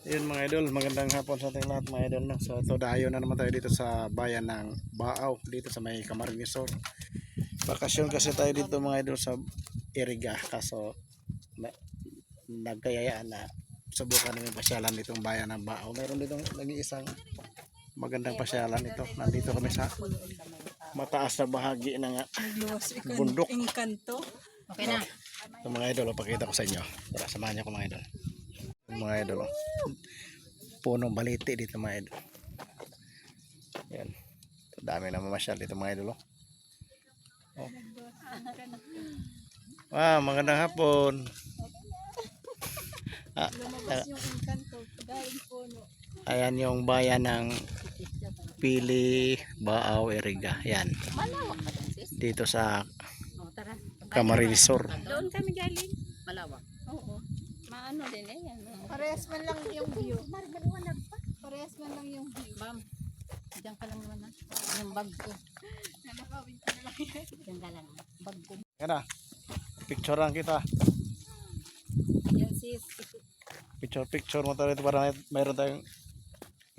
Yun mga idol, magandang hapon sa ating lahat mga idol, no? So ito dayo na naman tayo dito sa bayan ng Baaw, dito sa may Camarines Sur. Bakasyon kasi tayo dito mga idol sa Iriga, kaso nagkayayaan na subukan namin pasyalan ditong bayan ng Baaw. Meron ditong nag-iisang magandang pasyalan ito. Nandito kami sa mataas na bahagi ng bundok. Okay na. Ito mga idol, pakita ko sa inyo. Tara, samahan niyo ko mga idol. Mga idol, punong baliti dito mga idol. Yan, dami na mamasyal dito mga idol. Oh. Wow, magandang hapon. Ayan yung bayan ng Pili, Baaw, Iriga. Yan, dito sa Camarines Sur. Doon kami galing. Malawak. Oo. Maano din eh. Parehas man lang yung view. Parehas man lang yung view. Ma'am, diyan ka lang naman. Yung bag ko. Nanakawin ko na lang yan. Diyan ka lang. Bag ko. Yan na, picturean kita. Yan sis. Picture mo tayo dito para mayroon tayong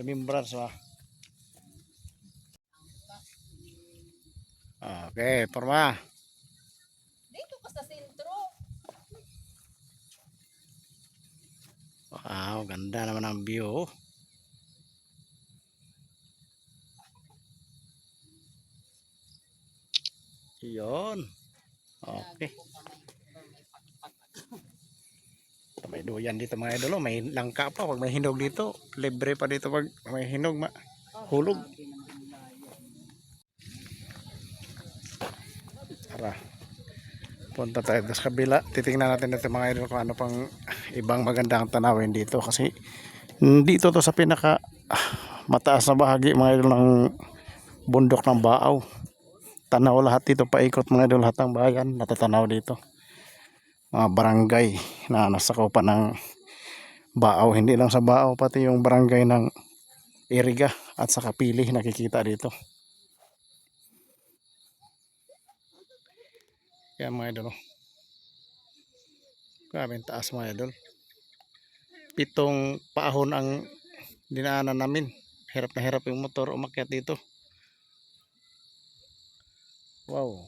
remembrance ba. Okay, forma. Dito ka sa sentro. Wow, ganda naman ang view. Yun. Okay. May duyan dito mga idol. May langka pa. Pag may hinog dito, libre pa dito pag may hinog. Hulog. Tara. Punta tayo sa kabila. Titingnan natin dito mga idol kung ano pang ibang magandang tanawin dito. Kasi dito to sa pinaka mataas na bahagi mga idol ng bundok ng Baaw. Tanaw lahat dito, paikot mga idol, lahat ng bayan natatanaw dito. Mga barangay na nasa kaupan ng Baaw, hindi lang sa Baaw, pati yung barangay ng Iriga at sa Pili nakikita dito. Yan mga idol, grabe taas mga idol. 7 paahon ang dinaanan namin. Hirap na hirap yung motor umakyat dito. Wow.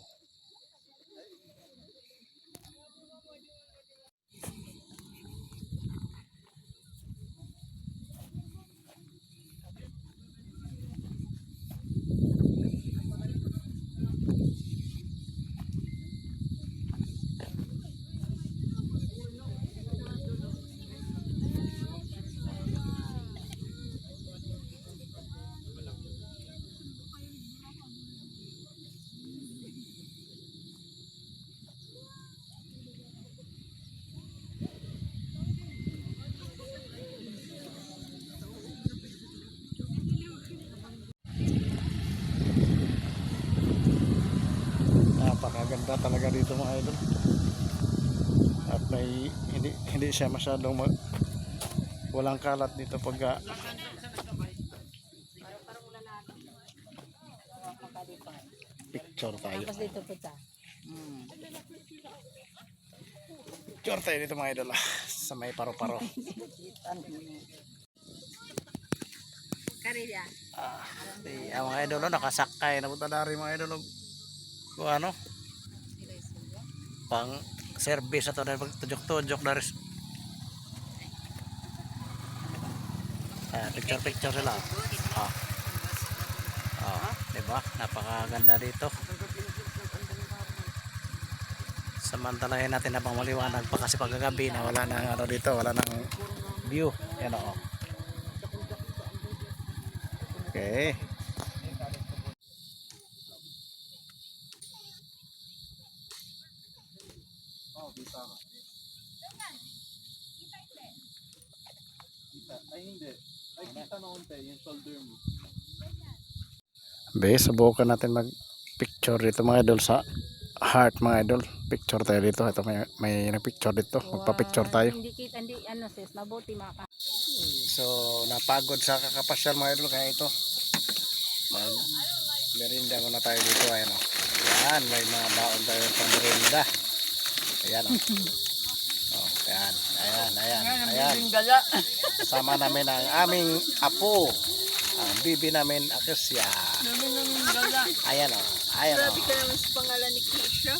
Napakaganda talaga dito mga idol. At may hindi siya masyadong walang kalat dito pagka picture tayo. Tapos dito po ta. Picture tayo dito mga idol sa may paro-paro. Karilya. Mga idol nakasakay na punta na rin mga idol. Kung ano? Pang service ato dahil pagtujok-tujok dari. Picture sila. Diba? Napakaganda dito. Samantalahin natin habang maliwanag pa kasi pagkagabi na wala nang ano dito, wala nang view. Yan o. Okay. Subukan natin mag picture dito mga idol sa heart mga idol. Picture tayo dito. Ito may picture dito. Magpa-picture tayo. Hindi ano sis, mabuti maka. So napagod sa kakapasyal mga idol, kaya ito mag merinda muna tayo dito. Ayan o. Ayan, may mga baon tayo pang merinda. Ayan o. Oh, ayan, ayan, ayan, ayan. Gala. Kasama namin ang aming apo. Ang bibi namin, Akasya. Ayan o. Ayan o. Grabe ka naman sa pangalan ni Keisha.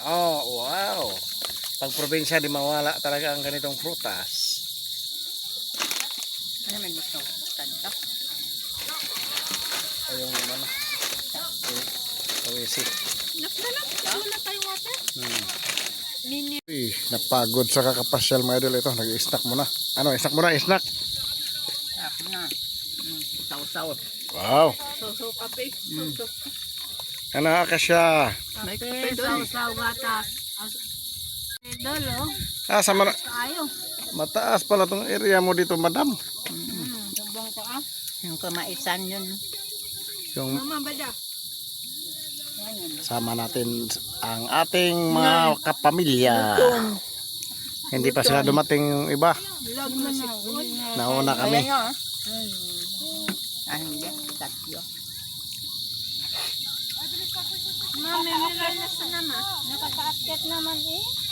Oh, wow. Pag probinsya, di mawala talaga ang ganitong prutas. Ano man gusto? Tanda. O yung ano. Kawisi. Wala tayong water. Mini. Uy, napagod sa kakapasyal mga idol ito. Nag-i-snack muna. Ano, snack muna, snack. Ako na. Saw-saw. Wow. So, kape. So. Ano, Akasya? May kape doon. Saw-saw gatas. Idol, oh. Ah, sa Ayo. mataas pala tong area mo dito, madam. Tumbang ko, ah. Yung kamaisan yun. Yung Mama, bada. sama natin ang ating mga kapamilya. Hindi pa sila dumating yung iba. Lag na si Kun. Nauna kami. Ayan o. Ah, hindi. Tatlo. Mami, may na sa naman. Nakaka-update naman eh.